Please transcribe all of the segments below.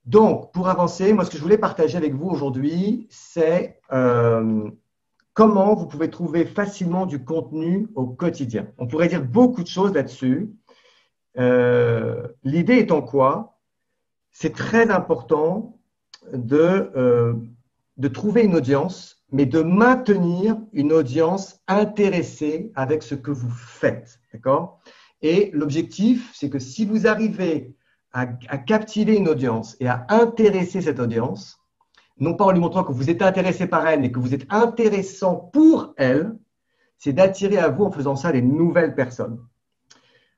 Donc, pour avancer, moi, ce que je voulais partager avec vous aujourd'hui, c'est comment vous pouvez trouver facilement du contenu au quotidien. On pourrait dire beaucoup de choses là-dessus. L'idée étant quoi? C'est très important de, euh, de trouver une audience, mais de maintenir une audience intéressée avec ce que vous faites. D'accord? Et l'objectif, c'est que si vous arrivez à captiver une audience et à intéresser cette audience, non pas en lui montrant que vous êtes intéressé par elle, mais que vous êtes intéressant pour elle, c'est d'attirer à vous en faisant ça des nouvelles personnes.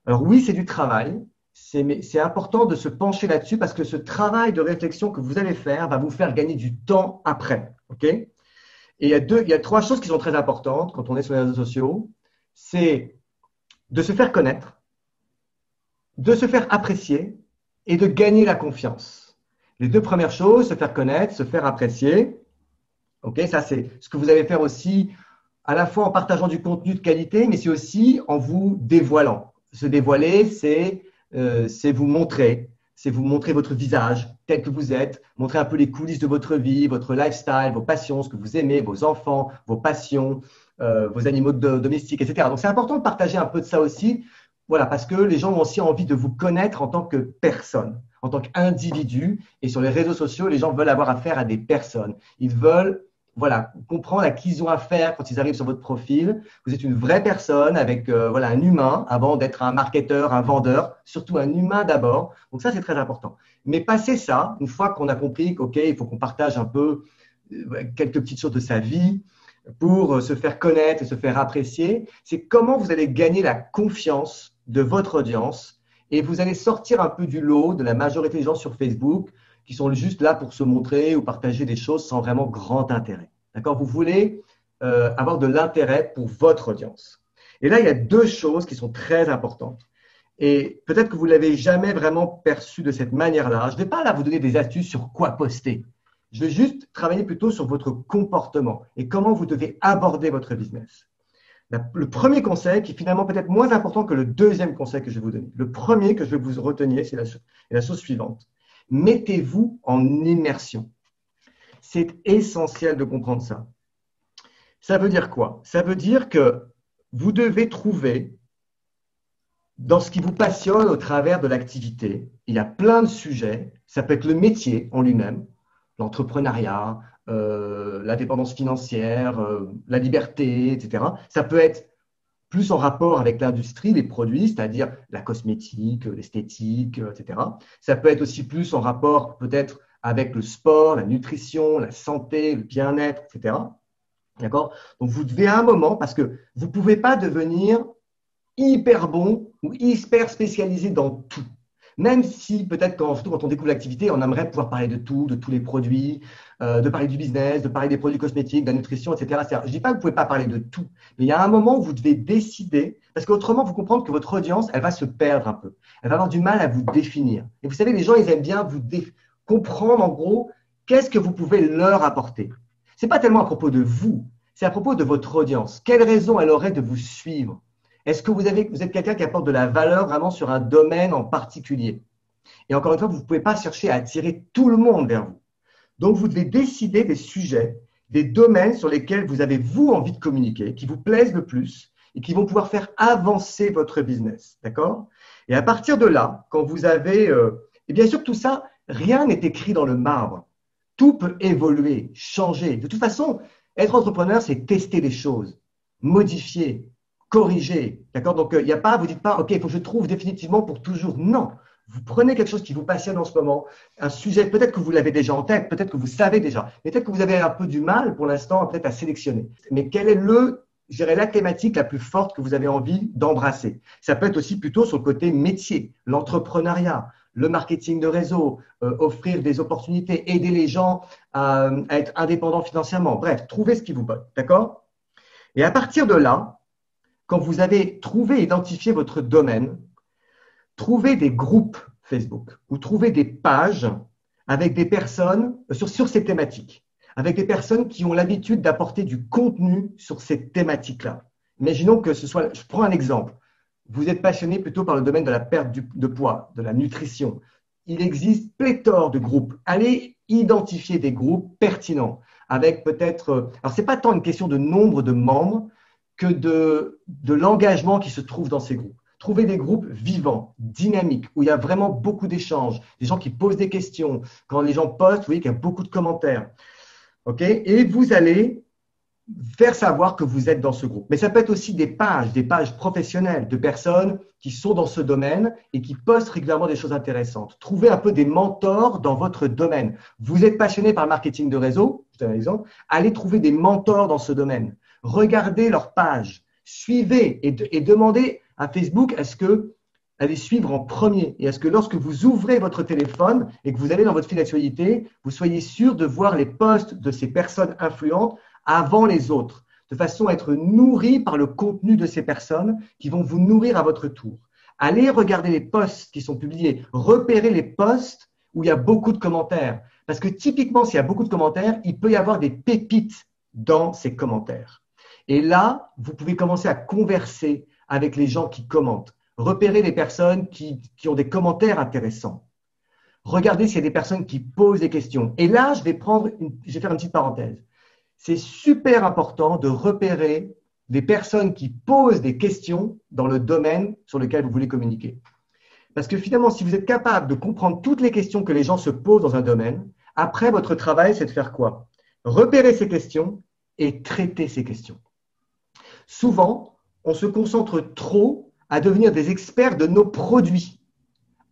Alors oui, c'est du travail, c'est important de se pencher là-dessus parce que ce travail de réflexion que vous allez faire va vous faire gagner du temps après. Ok? Et il y a trois choses qui sont très importantes quand on est sur les réseaux sociaux. C'est de se faire connaître, de se faire apprécier et de gagner la confiance. Les deux premières choses, se faire connaître, se faire apprécier. Ok, ça, c'est ce que vous allez faire aussi à la fois en partageant du contenu de qualité, mais c'est aussi en vous dévoilant. Se dévoiler, c'est vous montrer votre visage tel que vous êtes, montrer un peu les coulisses de votre vie, votre lifestyle, vos passions, ce que vous aimez, vos enfants, vos passions, vos animaux domestiques, etc. Donc, c'est important de partager un peu de ça aussi, voilà, parce que les gens ont aussi envie de vous connaître en tant que personne, en tant qu'individu. Et sur les réseaux sociaux, les gens veulent avoir affaire à des personnes. Ils veulent voilà, comprendre à qui ils ont affaire quand ils arrivent sur votre profil. Vous êtes une vraie personne avec voilà, un humain avant d'être un marketeur, un vendeur, surtout un humain d'abord. Donc ça, c'est très important. Mais passer ça, une fois qu'on a compris qu'OK, il faut qu'on partage un peu quelques petites choses de sa vie pour se faire connaître et se faire apprécier, c'est comment vous allez gagner la confiance de votre audience et vous allez sortir un peu du lot de la majorité des gens sur Facebook qui sont juste là pour se montrer ou partager des choses sans vraiment grand intérêt. D'accord? Vous voulez avoir de l'intérêt pour votre audience. Et là, il y a deux choses qui sont très importantes. Et peut-être que vous ne l'avez jamais vraiment perçu de cette manière-là. Je ne vais pas là vous donner des astuces sur quoi poster. Je vais juste travailler plutôt sur votre comportement et comment vous devez aborder votre business. Le premier conseil, qui est finalement peut-être moins important que le deuxième conseil que je vais vous donner. Le premier que je vais vous retenir, c'est la chose suivante. Mettez-vous en immersion. C'est essentiel de comprendre ça. Ça veut dire quoi? Ça veut dire que vous devez trouver dans ce qui vous passionne au travers de l'activité. Il y a plein de sujets. Ça peut être le métier en lui-même, l'entrepreneuriat, l'indépendance financière, la liberté, etc. Ça peut être plus en rapport avec l'industrie, les produits, c'est-à-dire la cosmétique, l'esthétique, etc. Ça peut être aussi plus en rapport peut-être avec le sport, la nutrition, la santé, le bien-être, etc. D'accord? Donc, vous devez à un moment, parce que vous ne pouvez pas devenir hyper bon ou hyper spécialisé dans tout. Même si peut-être surtout quand on découvre l'activité, on aimerait pouvoir parler de tout, de tous les produits, de parler du business, de parler des produits cosmétiques, de la nutrition, etc. Je ne dis pas que vous ne pouvez pas parler de tout, mais il y a un moment où vous devez décider, parce qu'autrement, vous comprenez que votre audience, elle va se perdre un peu. Elle va avoir du mal à vous définir. Et vous savez, les gens, ils aiment bien comprendre en gros qu'est-ce que vous pouvez leur apporter. Ce n'est pas tellement à propos de vous, c'est à propos de votre audience. Quelle raison elle aurait de vous suivre? Est-ce que vous êtes quelqu'un qui apporte de la valeur vraiment sur un domaine en particulier? Et encore une fois, vous ne pouvez pas chercher à attirer tout le monde vers vous. Donc, vous devez décider des sujets, des domaines sur lesquels vous avez, vous, envie de communiquer, qui vous plaisent le plus et qui vont pouvoir faire avancer votre business. D'accord? Et à partir de là, quand vous avez… et bien sûr, tout ça, rien n'est écrit dans le marbre. Tout peut évoluer, changer. De toute façon, être entrepreneur, c'est tester les choses, modifier, corriger. D'accord? Donc, il n'y a pas, vous ne dites pas, OK, il faut que je trouve définitivement pour toujours. Non. Vous prenez quelque chose qui vous passionne en ce moment, un sujet, peut-être que vous l'avez déjà en tête, peut-être que vous savez déjà, mais peut-être que vous avez un peu du mal pour l'instant peut-être à sélectionner. Mais quelle est je dirais, la thématique la plus forte que vous avez envie d'embrasser? Ça peut être aussi plutôt sur le côté métier, l'entrepreneuriat, le marketing de réseau, offrir des opportunités, aider les gens à être indépendants financièrement. Bref, trouvez ce qui vous botte. D'accord? Et à partir de là, quand vous avez trouvé, identifié votre domaine, trouvez des groupes Facebook ou trouvez des pages avec des personnes sur ces thématiques, avec des personnes qui ont l'habitude d'apporter du contenu sur ces thématiques-là. Imaginons que ce soit, je prends un exemple, vous êtes passionné plutôt par le domaine de la perte de poids, de la nutrition. il existe pléthore de groupes. Allez identifier des groupes pertinents avec peut-être… Alors, ce n'est pas tant une question de nombre de membres que de l'engagement qui se trouve dans ces groupes. Trouvez des groupes vivants, dynamiques, où il y a vraiment beaucoup d'échanges, des gens qui posent des questions. Quand les gens postent, vous voyez qu'il y a beaucoup de commentaires. Okay, et vous allez faire savoir que vous êtes dans ce groupe. Mais ça peut être aussi des pages professionnelles de personnes qui sont dans ce domaine et qui postent régulièrement des choses intéressantes. Trouvez un peu des mentors dans votre domaine. Vous êtes passionné par le marketing de réseau, je donne un exemple, allez trouver des mentors dans ce domaine. Regardez leurs pages, suivez et demandez à Facebook est-ce que allez suivre en premier et est-ce que lorsque vous ouvrez votre téléphone et que vous allez dans votre fil d'actualité, vous soyez sûr de voir les posts de ces personnes influentes avant les autres, de façon à être nourri par le contenu de ces personnes qui vont vous nourrir à votre tour. Allez regarder les posts qui sont publiés, repérez les posts où il y a beaucoup de commentaires. Parce que typiquement, s'il y a beaucoup de commentaires, il peut y avoir des pépites dans ces commentaires. Et là, vous pouvez commencer à converser avec les gens qui commentent. Repérez les personnes qui ont des commentaires intéressants. Regardez s'il y a des personnes qui posent des questions. Et là, je vais faire une petite parenthèse. C'est super important de repérer des personnes qui posent des questions dans le domaine sur lequel vous voulez communiquer. Parce que finalement, si vous êtes capable de comprendre toutes les questions que les gens se posent dans un domaine, après, votre travail, c'est de faire quoi? Repérer ces questions et traiter ces questions. Souvent, on se concentre trop à devenir des experts de nos produits,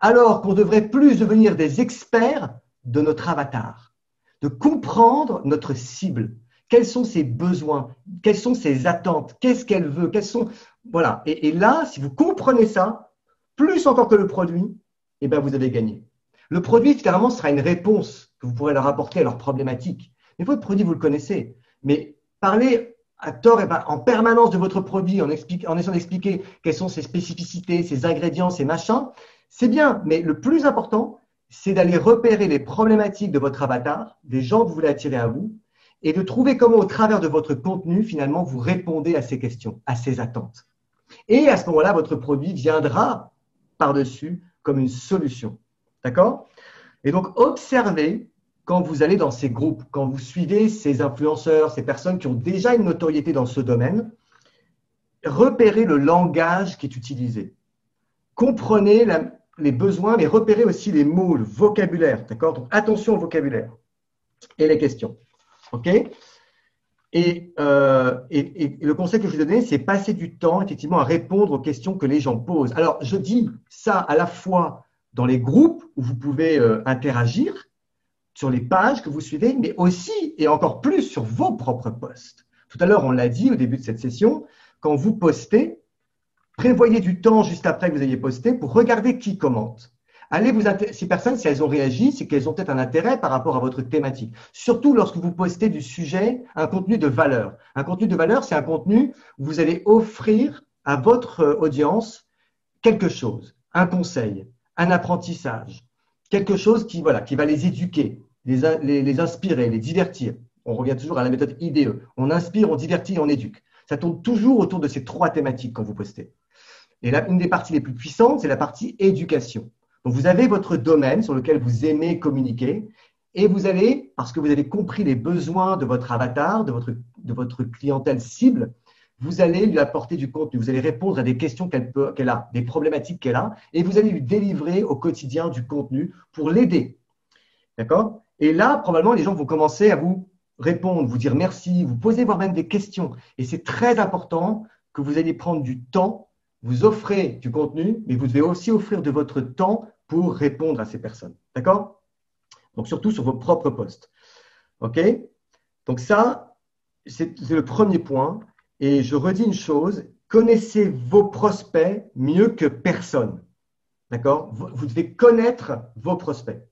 alors qu'on devrait plus devenir des experts de notre avatar, de comprendre notre cible. Quels sont ses besoins? Quelles sont ses attentes? Qu'est-ce qu'elle veut? Voilà. Et là, si vous comprenez ça, plus encore que le produit, eh bien, vous avez gagné. Le produit, finalement, sera une réponse que vous pourrez leur apporter à leurs problématiques. Mais votre produit, vous le connaissez. Mais parlez à tort et en permanence de votre produit en essayant d'expliquer quelles sont ses spécificités, ses ingrédients, ses machins, c'est bien. Mais le plus important, c'est d'aller repérer les problématiques de votre avatar, des gens que vous voulez attirer à vous, et de trouver comment, au travers de votre contenu, finalement, vous répondez à ces questions, à ces attentes. Et à ce moment-là, votre produit viendra par-dessus comme une solution. D'accord? Et donc, observez quand vous allez dans ces groupes, quand vous suivez ces influenceurs, ces personnes qui ont déjà une notoriété dans ce domaine, repérez le langage qui est utilisé. Comprenez les besoins, mais repérez aussi les mots, le vocabulaire. D'accord? Donc, attention au vocabulaire et les questions. OK? Et le conseil que je vous ai donné, c'est passer du temps, effectivement, à répondre aux questions que les gens posent. Alors, je dis ça à la fois dans les groupes où vous pouvez interagir, sur les pages que vous suivez, mais aussi et encore plus sur vos propres posts. Tout à l'heure, on l'a dit au début de cette session, quand vous postez, prévoyez du temps juste après que vous ayez posté pour regarder qui commente. Allez ces personnes, si elles ont réagi, c'est qu'elles ont peut-être un intérêt par rapport à votre thématique. Surtout lorsque vous postez du sujet, un contenu de valeur. Un contenu de valeur, c'est un contenu où vous allez offrir à votre audience quelque chose, un conseil, un apprentissage, quelque chose qui va les éduquer, les inspirer, les divertir. On revient toujours à la méthode IDE. On inspire, on divertit, on éduque. Ça tourne toujours autour de ces trois thématiques quand vous postez. Et là, une des parties les plus puissantes, c'est la partie éducation. Donc, vous avez votre domaine sur lequel vous aimez communiquer et vous allez, parce que vous avez compris les besoins de votre avatar, de votre clientèle cible, vous allez lui apporter du contenu. Vous allez répondre à des questions qu'elle a, des problématiques qu'elle a, et vous allez lui délivrer au quotidien du contenu pour l'aider. D'accord? Et là, probablement, les gens vont commencer à vous répondre, vous dire merci, vous poser voire même des questions. Et c'est très important que vous ayez prendre du temps. Vous offrez du contenu, mais vous devez aussi offrir de votre temps pour répondre à ces personnes. D'accord? Donc, surtout sur vos propres posts. OK? Donc, ça, c'est le premier point. Et je redis une chose, connaissez vos prospects mieux que personne. D'accord? Vous devez connaître vos prospects,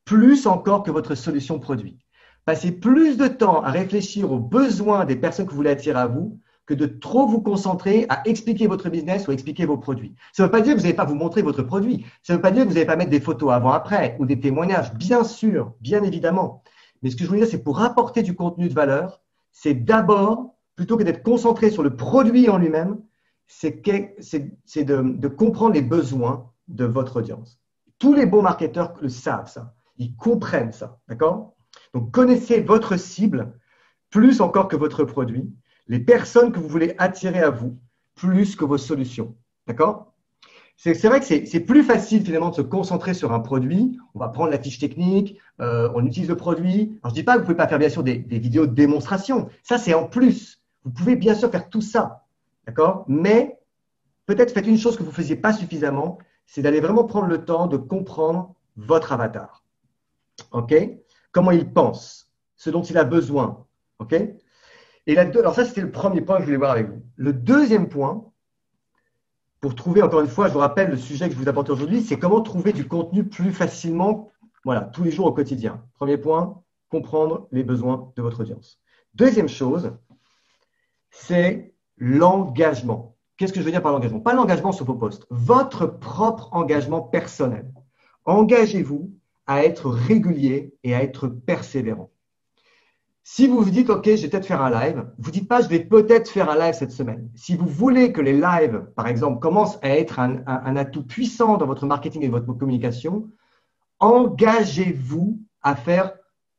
plus encore que votre solution produit. Passez plus de temps à réfléchir aux besoins des personnes que vous voulez attirer à vous que de trop vous concentrer à expliquer votre business ou expliquer vos produits. Ça ne veut pas dire que vous n'allez pas vous montrer votre produit. Ça ne veut pas dire que vous n'allez pas mettre des photos avant-après ou des témoignages. Bien sûr, bien évidemment. Mais ce que je veux dire, c'est pour apporter du contenu de valeur, c'est d'abord, plutôt que d'être concentré sur le produit en lui-même, c'est de comprendre les besoins de votre audience. Tous les bons marketeurs le savent, ça. Ils comprennent ça. D'accord? Donc, connaissez votre cible plus encore que votre produit, les personnes que vous voulez attirer à vous, plus que vos solutions. D'accord? C'est vrai que c'est plus facile finalement de se concentrer sur un produit. On va prendre la fiche technique, on utilise le produit. Alors, je ne dis pas que vous ne pouvez pas faire bien sûr des vidéos de démonstration. Ça, c'est en plus. Vous pouvez bien sûr faire tout ça. D'accord? Mais peut-être faites une chose que vous ne faisiez pas suffisamment, c'est d'aller vraiment prendre le temps de comprendre votre avatar. OK? Comment il pense, ce dont il a besoin. OK? Et alors ça, c'était le premier point que je voulais voir avec vous. Le deuxième point, pour trouver, encore une fois, je vous rappelle le sujet que je vous apporte aujourd'hui, c'est comment trouver du contenu plus facilement, voilà, tous les jours au quotidien. Premier point, comprendre les besoins de votre audience. Deuxième chose, c'est l'engagement. Qu'est-ce que je veux dire par l'engagement? Pas l'engagement sur vos posts, votre propre engagement personnel. Engagez-vous à être régulier et à être persévérant. Si vous vous dites, OK, je vais peut-être faire un live, vous ne dites pas, je vais peut-être faire un live cette semaine. Si vous voulez que les lives, par exemple, commencent à être un atout puissant dans votre marketing et votre communication, engagez-vous à faire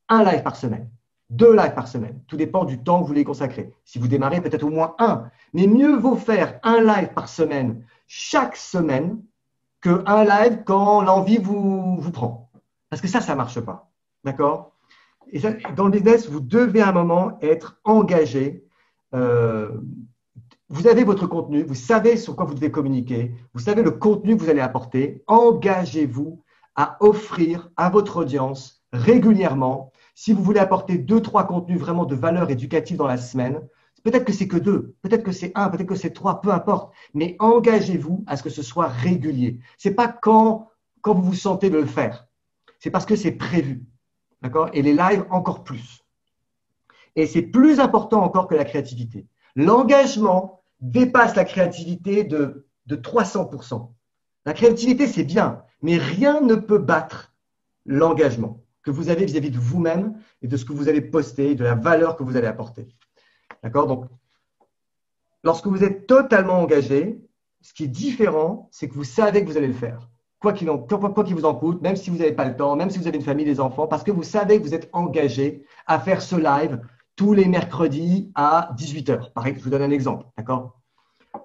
un live par semaine, 2 lives par semaine. Tout dépend du temps que vous voulez consacrer. Si vous démarrez, peut-être au moins un. Mais mieux vaut faire un live par semaine chaque semaine qu'un live quand l'envie vous prend. Parce que ça ne marche pas. D'accord? Et ça, dans le business, vous devez à un moment être engagé. Vous avez votre contenu, vous savez sur quoi vous devez communiquer, vous savez le contenu que vous allez apporter. Engagez-vous à offrir à votre audience régulièrement. Si vous voulez apporter 2-3 contenus vraiment de valeur éducative dans la semaine, peut-être que c'est que 2, peut-être que c'est 1, peut-être que c'est 3, peu importe. Mais engagez-vous à ce que ce soit régulier. Ce n'est pas quand vous vous sentez de le faire. C'est parce que c'est prévu. D'accord? Et les lives encore plus. Et c'est plus important encore que la créativité. L'engagement dépasse la créativité de 300%. La créativité, c'est bien, mais rien ne peut battre l'engagement que vous avez vis-à-vis de vous-même et de ce que vous allez poster, de la valeur que vous allez apporter. D'accord? Donc, lorsque vous êtes totalement engagé, ce qui est différent, c'est que vous savez que vous allez le faire. Quoi qu'il vous en coûte, même si vous n'avez pas le temps, même si vous avez une famille, des enfants, parce que vous savez que vous êtes engagé à faire ce live tous les mercredis à 18h. Pareil, je vous donne un exemple, d'accord?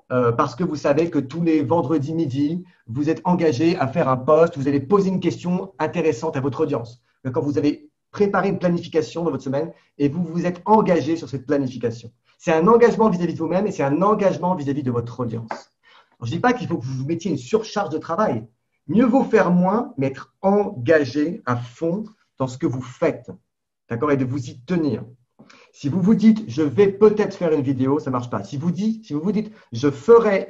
Parce que vous savez que tous les vendredis midi, vous êtes engagé à faire un post, vous allez poser une question intéressante à votre audience. Quand vous avez préparé une planification dans votre semaine et vous vous êtes engagé sur cette planification. C'est un engagement vis-à-vis de vous-même et c'est un engagement vis-à-vis de votre audience. Alors, je ne dis pas qu'il faut que vous vous mettiez une surcharge de travail. Mieux vaut faire moins, mais être engagé à fond dans ce que vous faites. D'accord? Et de vous y tenir. Si vous vous dites, je vais peut-être faire une vidéo, ça ne marche pas. Si vous vous dites, je fais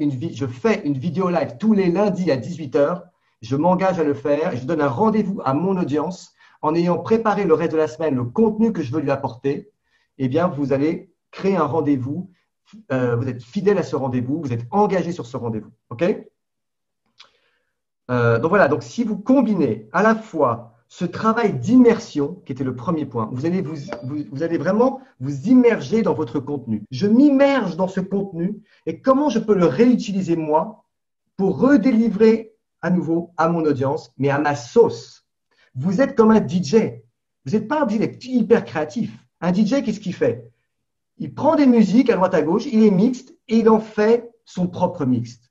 une vidéo live tous les lundis à 18h, je m'engage à le faire et je donne un rendez-vous à mon audience en ayant préparé le reste de la semaine, le contenu que je veux lui apporter, eh bien, vous allez créer un rendez-vous. Vous êtes fidèle à ce rendez-vous, vous êtes engagé sur ce rendez-vous. OK? Donc voilà, donc si vous combinez à la fois ce travail d'immersion, qui était le premier point, vous allez vraiment vous immerger dans votre contenu. Je m'immerge dans ce contenu et comment je peux le réutiliser moi pour redélivrer à nouveau à mon audience, mais à ma sauce. Vous êtes comme un DJ. Vous n'êtes pas obligé d'être hyper créatif. Un DJ, qu'est-ce qu'il fait? Il prend des musiques à droite à gauche, il est mixte et il en fait son propre mixte.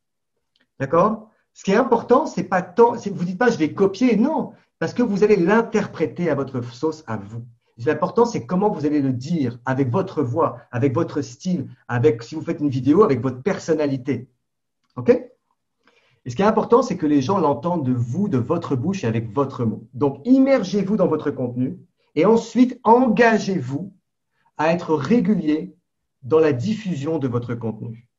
D'accord? Ce qui est important, c'est pas tant, vous ne dites pas je vais copier, non, parce que vous allez l'interpréter à votre sauce, à vous. L'important, c'est comment vous allez le dire, avec votre voix, avec votre style, avec, si vous faites une vidéo, avec votre personnalité. OK? Et ce qui est important, c'est que les gens l'entendent de vous, de votre bouche et avec votre mot. Donc, immergez-vous dans votre contenu et ensuite, engagez-vous à être régulier dans la diffusion de votre contenu.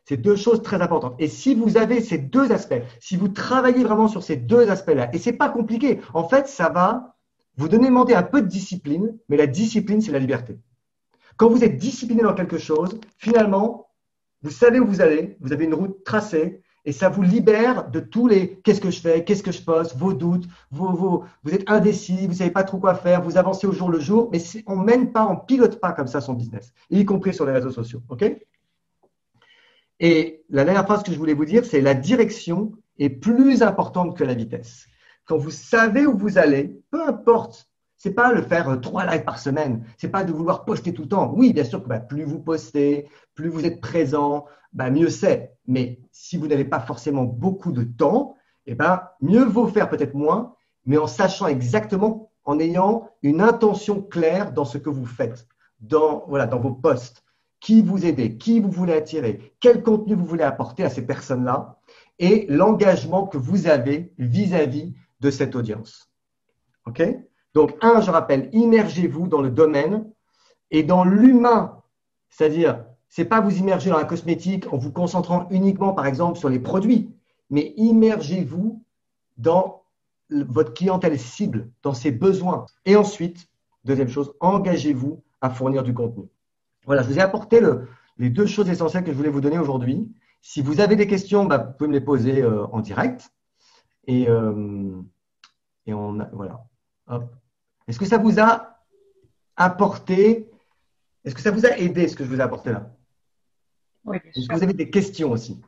C'est 2 choses très importantes. Et si vous avez ces 2 aspects, si vous travaillez vraiment sur ces 2 aspects-là, et ce n'est pas compliqué, en fait, ça va vous demander un peu de discipline, mais la discipline, c'est la liberté. Quand vous êtes discipliné dans quelque chose, finalement, vous savez où vous allez, vous avez une route tracée, et ça vous libère de tous les « qu'est-ce que je fais, qu'est-ce que je poste », vos doutes, vous êtes indécis, vous ne savez pas trop quoi faire, vous avancez au jour le jour, mais on ne mène pas, on ne pilote pas comme ça son business, y compris sur les réseaux sociaux. OK ? Et la dernière phrase que je voulais vous dire, c'est la direction est plus importante que la vitesse. quand vous savez où vous allez, peu importe, c'est pas le faire 3 lives par semaine, c'est pas de vouloir poster tout le temps. Oui, bien sûr que plus vous postez, plus vous êtes présent, mieux c'est. Mais si vous n'avez pas forcément beaucoup de temps, mieux vaut faire peut-être moins, mais en sachant exactement, en ayant une intention claire dans ce que vous faites, dans vos posts, qui vous aidez, qui vous voulez attirer, quel contenu vous voulez apporter à ces personnes-là et l'engagement que vous avez vis-à-vis de cette audience. OK? Donc, je rappelle, immergez-vous dans le domaine et dans l'humain. C'est-à-dire, ce n'est pas vous immerger dans la cosmétique en vous concentrant uniquement, par exemple, sur les produits, mais immergez-vous dans votre clientèle cible, dans ses besoins. Et ensuite, deuxième chose, engagez-vous à fournir du contenu. Voilà, je vous ai apporté les 2 choses essentielles que je voulais vous donner aujourd'hui. Si vous avez des questions, vous pouvez me les poser en direct. Et voilà. Hop. Est-ce que ça vous a apporté? Est-ce que ça vous a aidé ce que je vous ai apporté là? Oui, bien Est-ce que sûr. vous avez des questions aussi?